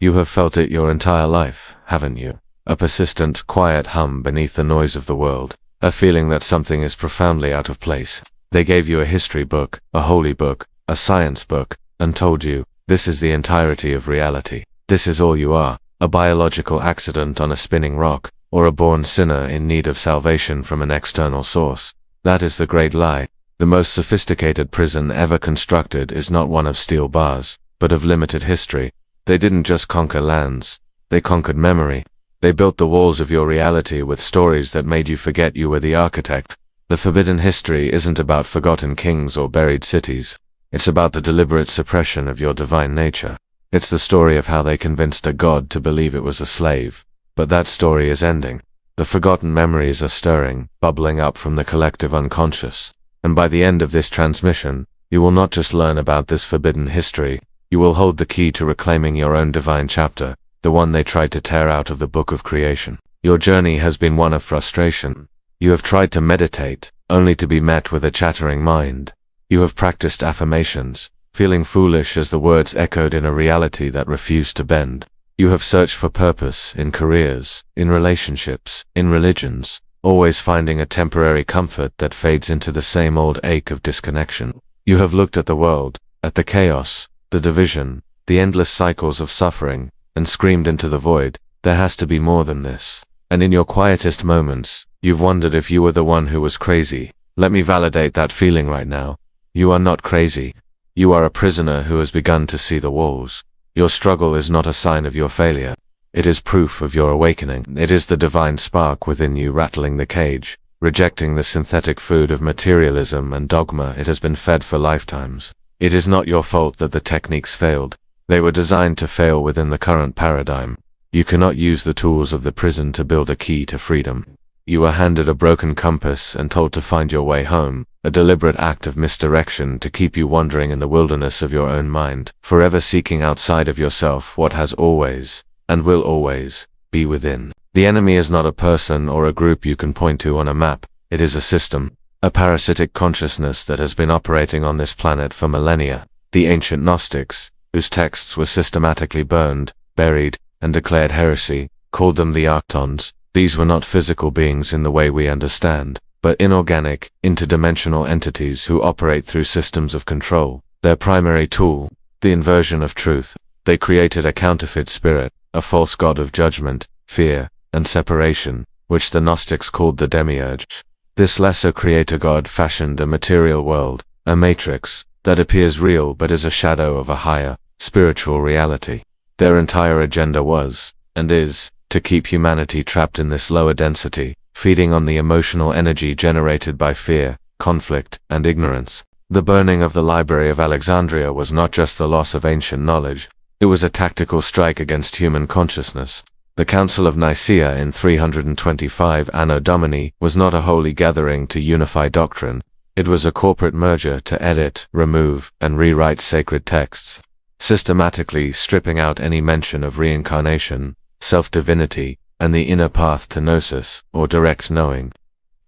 You have felt it your entire life, haven't you? A persistent, quiet hum beneath the noise of the world. A feeling that something is profoundly out of place. They gave you a history book, a holy book, a science book, and told you, this is the entirety of reality. This is all you are, a biological accident on a spinning rock, or a born sinner in need of salvation from an external source. That is the great lie. The most sophisticated prison ever constructed is not one of steel bars, but of limited history. They didn't just conquer lands, they conquered memory. They built the walls of your reality with stories that made you forget you were the architect. The forbidden history isn't about forgotten kings or buried cities. It's about the deliberate suppression of your divine nature. It's the story of how they convinced a god to believe it was a slave. But that story is ending. The forgotten memories are stirring, bubbling up from the collective unconscious. And by the end of this transmission, you will not just learn about this forbidden history, you will hold the key to reclaiming your own divine chapter, the one they tried to tear out of the book of creation. Your journey has been one of frustration. You have tried to meditate, only to be met with a chattering mind. You have practiced affirmations, feeling foolish as the words echoed in a reality that refused to bend. You have searched for purpose in careers, in relationships, in religions, always finding a temporary comfort that fades into the same old ache of disconnection. You have looked at the world, at the chaos, the division, the endless cycles of suffering, and screamed into the void, there has to be more than this. And in your quietest moments, you've wondered if you were the one who was crazy. Let me validate that feeling right now. You are not crazy. You are a prisoner who has begun to see the walls. Your struggle is not a sign of your failure. It is proof of your awakening. It is the divine spark within you rattling the cage, rejecting the synthetic food of materialism and dogma it has been fed for lifetimes. It is not your fault that the techniques failed. They were designed to fail within the current paradigm. You cannot use the tools of the prison to build a key to freedom. You were handed a broken compass and told to find your way home, a deliberate act of misdirection to keep you wandering in the wilderness of your own mind, forever seeking outside of yourself what has always, and will always, be within. The enemy is not a person or a group you can point to on a map. It is a system, a parasitic consciousness that has been operating on this planet for millennia. The ancient Gnostics, whose texts were systematically burned, buried, and declared heresy, called them the Archons. These were not physical beings in the way we understand, but inorganic, interdimensional entities who operate through systems of control. Their primary tool, the inversion of truth. They created a counterfeit spirit, a false god of judgment, fear, and separation, which the Gnostics called the Demiurge. This lesser creator god fashioned a material world, a matrix, that appears real but is a shadow of a higher, spiritual reality. Their entire agenda was, and is, to keep humanity trapped in this lower density, feeding on the emotional energy generated by fear, conflict, and ignorance. The burning of the Library of Alexandria was not just the loss of ancient knowledge, it was a tactical strike against human consciousness. The Council of Nicaea in 325 Anno Domini was not a holy gathering to unify doctrine, it was a corporate merger to edit, remove, and rewrite sacred texts, systematically stripping out any mention of reincarnation, self-divinity, and the inner path to Gnosis, or direct knowing.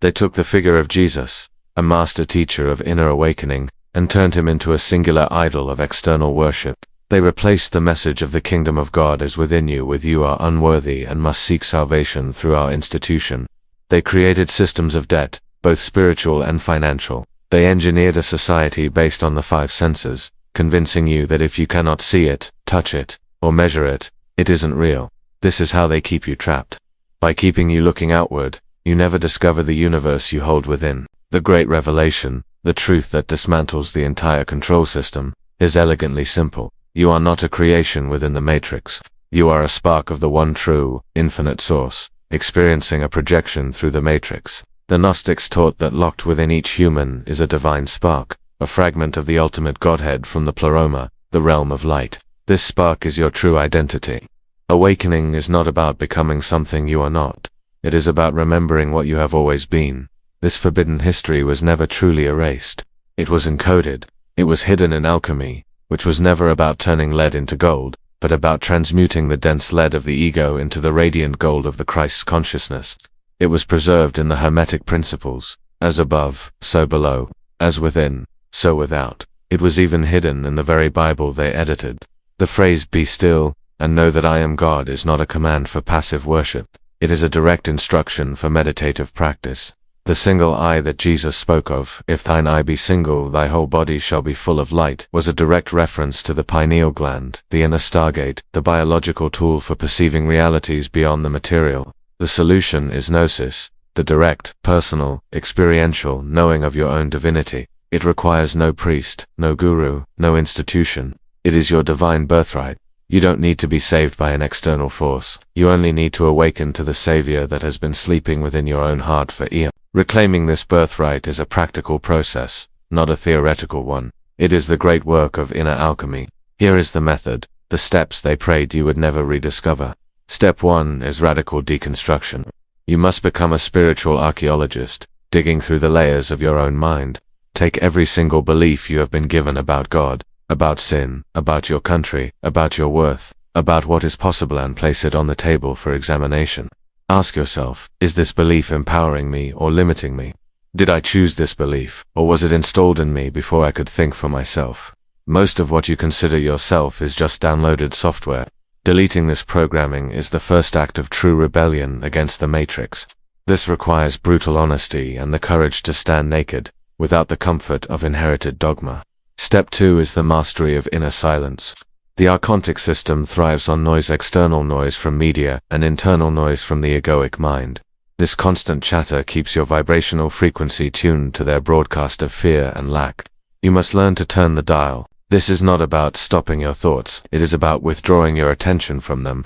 They took the figure of Jesus, a master teacher of inner awakening, and turned him into a singular idol of external worship. They replaced the message of the kingdom of God is within you with you are unworthy and must seek salvation through our institution. They created systems of debt, both spiritual and financial. They engineered a society based on the five senses, convincing you that if you cannot see it, touch it, or measure it, it isn't real. This is how they keep you trapped. By keeping you looking outward, you never discover the universe you hold within. The great revelation, the truth that dismantles the entire control system, is elegantly simple. You are not a creation within the matrix. You are a spark of the one true, infinite source, experiencing a projection through the matrix. The Gnostics taught that locked within each human is a divine spark, a fragment of the ultimate Godhead from the pleroma, the realm of light. This spark is your true identity. Awakening is not about becoming something you are not. It is about remembering what you have always been. This forbidden history was never truly erased. It was encoded. It was hidden in alchemy, which was never about turning lead into gold, but about transmuting the dense lead of the ego into the radiant gold of the Christ's consciousness. It was preserved in the Hermetic principles, as above, so below, as within, so without. It was even hidden in the very Bible they edited. The phrase "be still" and know that I am God is not a command for passive worship. It is a direct instruction for meditative practice. The single eye that Jesus spoke of, if thine eye be single, thy whole body shall be full of light, was a direct reference to the pineal gland, the inner stargate, the biological tool for perceiving realities beyond the material. The solution is Gnosis, the direct, personal, experiential knowing of your own divinity. It requires no priest, no guru, no institution. It is your divine birthright. You don't need to be saved by an external force. You only need to awaken to the Savior that has been sleeping within your own heart for eons. Reclaiming this birthright is a practical process, not a theoretical one. It is the great work of inner alchemy. Here is the method, the steps they prayed you would never rediscover. Step 1 is radical deconstruction. You must become a spiritual archaeologist, digging through the layers of your own mind. Take every single belief you have been given about God, about sin, about your country, about your worth, about what is possible, and place it on the table for examination. Ask yourself, is this belief empowering me or limiting me? Did I choose this belief, or was it installed in me before I could think for myself? Most of what you consider yourself is just downloaded software. Deleting this programming is the first act of true rebellion against the Matrix. This requires brutal honesty and the courage to stand naked, without the comfort of inherited dogma. Step 2 is the mastery of inner silence. The archontic system thrives on noise, external noise from media, and internal noise from the egoic mind. This constant chatter keeps your vibrational frequency tuned to their broadcast of fear and lack. You must learn to turn the dial. This is not about stopping your thoughts, it is about withdrawing your attention from them.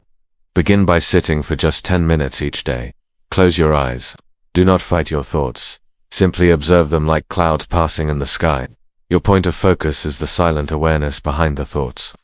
Begin by sitting for just 10 minutes each day. Close your eyes. Do not fight your thoughts. Simply observe them like clouds passing in the sky. Your point of focus is the silent awareness behind the thoughts.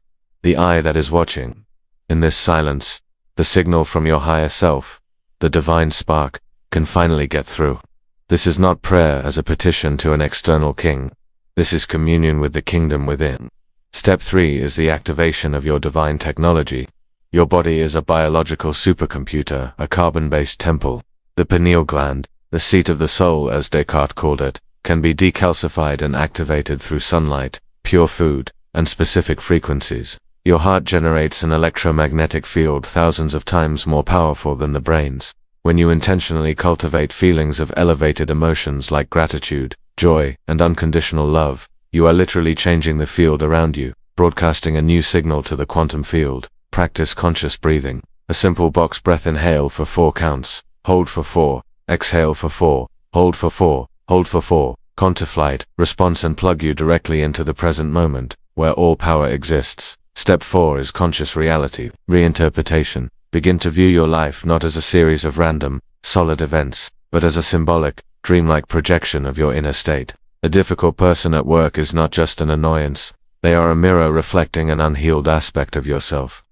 The eye that is watching. In this silence, the signal from your higher self, the divine spark, can finally get through. This is not prayer as a petition to an external king. This is communion with the kingdom within. Step 3 is the activation of your divine technology. Your body is a biological supercomputer, a carbon-based temple. The pineal gland, the seat of the soul as Descartes called it, can be decalcified and activated through sunlight, pure food, and specific frequencies. Your heart generates an electromagnetic field thousands of times more powerful than the brain's. When you intentionally cultivate feelings of elevated emotions like gratitude, joy, and unconditional love, you are literally changing the field around you, broadcasting a new signal to the quantum field. Practice conscious breathing. A simple box breath: inhale for 4 counts, hold for 4, exhale for 4, hold for 4, hold for 4. Counterfeit, response, and plug you directly into the present moment, where all power exists. Step 4 is conscious reality, reinterpretation. Begin to view your life not as a series of random, solid events, but as a symbolic, dreamlike projection of your inner state. A difficult person at work is not just an annoyance. They are a mirror reflecting an unhealed aspect of yourself.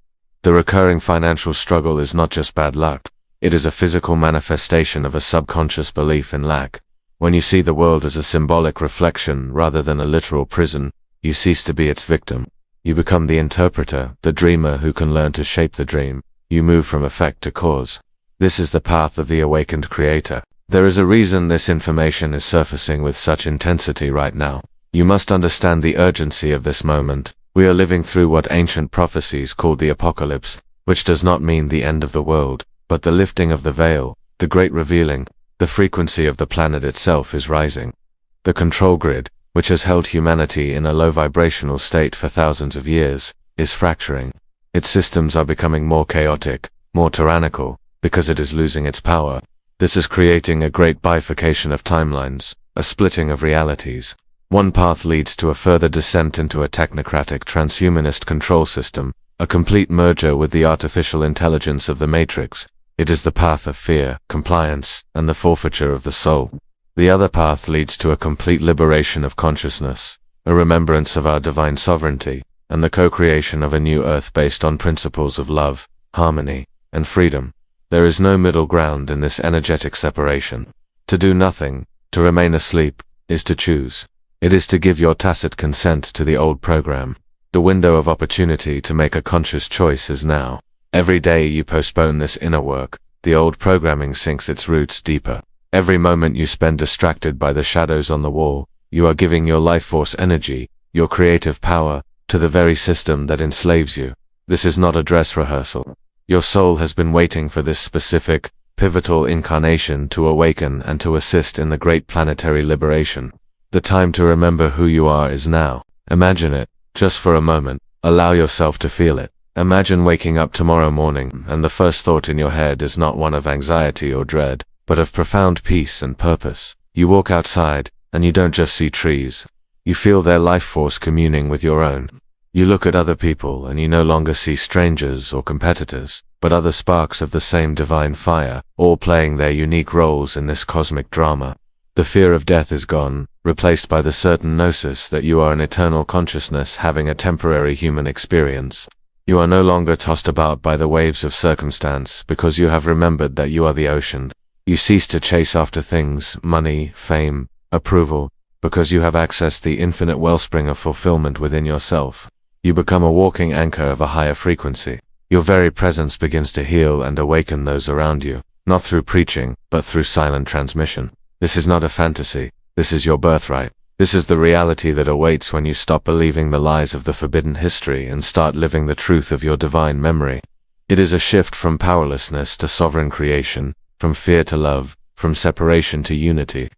The recurring financial struggle is not just bad luck. It is a physical manifestation of a subconscious belief in lack. When you see the world as a symbolic reflection rather than a literal prison, you cease to be its victim. You become the interpreter, the dreamer who can learn to shape the dream. You move from effect to cause. This is the path of the awakened creator. There is a reason this information is surfacing with such intensity right now. You must understand the urgency of this moment. We are living through what ancient prophecies called the apocalypse, which does not mean the end of the world, but the lifting of the veil, the great revealing. The frequency of the planet itself is rising. The control grid, which has held humanity in a low vibrational state for thousands of years, is fracturing. Its systems are becoming more chaotic, more tyrannical, because it is losing its power. This is creating a great bifurcation of timelines, a splitting of realities. One path leads to a further descent into a technocratic transhumanist control system, a complete merger with the artificial intelligence of the Matrix. It is the path of fear, compliance, and the forfeiture of the soul. The other path leads to a complete liberation of consciousness, a remembrance of our divine sovereignty, and the co-creation of a new earth based on principles of love, harmony, and freedom. There is no middle ground in this energetic separation. To do nothing, to remain asleep, is to choose. It is to give your tacit consent to the old program. The window of opportunity to make a conscious choice is now. Every day you postpone this inner work, the old programming sinks its roots deeper. Every moment you spend distracted by the shadows on the wall, you are giving your life force energy, your creative power, to the very system that enslaves you. This is not a dress rehearsal. Your soul has been waiting for this specific, pivotal incarnation to awaken and to assist in the great planetary liberation. The time to remember who you are is now. Imagine it, just for a moment. Allow yourself to feel it. Imagine waking up tomorrow morning, and the first thought in your head is not one of anxiety or dread, but of profound peace and purpose. You walk outside, and you don't just see trees. You feel their life force communing with your own. You look at other people, and you no longer see strangers or competitors, but other sparks of the same divine fire, all playing their unique roles in this cosmic drama. The fear of death is gone, replaced by the certain Gnosis that you are an eternal consciousness having a temporary human experience. You are no longer tossed about by the waves of circumstance because you have remembered that you are the ocean. You cease to chase after things, money, fame, approval, because you have accessed the infinite wellspring of fulfillment within yourself. You become a walking anchor of a higher frequency. Your very presence begins to heal and awaken those around you, not through preaching, but through silent transmission. This is not a fantasy. This is your birthright. This is the reality that awaits when you stop believing the lies of the forbidden history and start living the truth of your divine memory. It is a shift from powerlessness to sovereign creation, from fear to love, from separation to unity.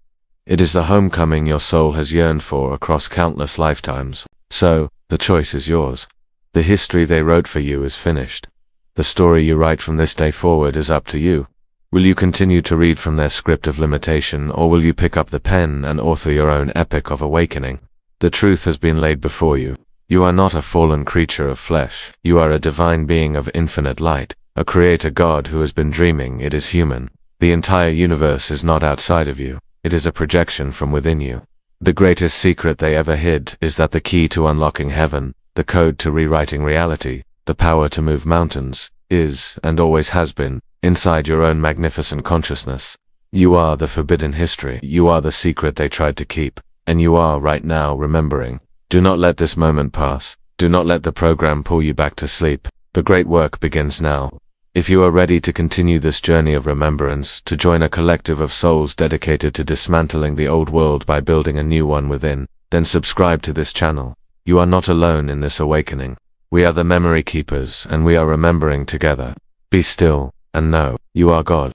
It is the homecoming your soul has yearned for across countless lifetimes. So, the choice is yours. The history they wrote for you is finished. The story you write from this day forward is up to you. Will you continue to read from their script of limitation, or will you pick up the pen and author your own epic of awakening? The truth has been laid before you. You are not a fallen creature of flesh. You are a divine being of infinite light, a creator God who has been dreaming. It is human. The entire universe is not outside of you. It is a projection from within you. The greatest secret they ever hid is that the key to unlocking heaven, the code to rewriting reality, the power to move mountains, is, and always has been, inside your own magnificent consciousness. You are the forbidden history. You are the secret they tried to keep, and you are right now remembering. Do not let this moment pass. Do not let the program pull you back to sleep. The great work begins now. If you are ready to continue this journey of remembrance, to join a collective of souls dedicated to dismantling the old world by building a new one within, then subscribe to this channel. You are not alone in this awakening. We are the memory keepers, and we are remembering together. Be still, and know, you are God.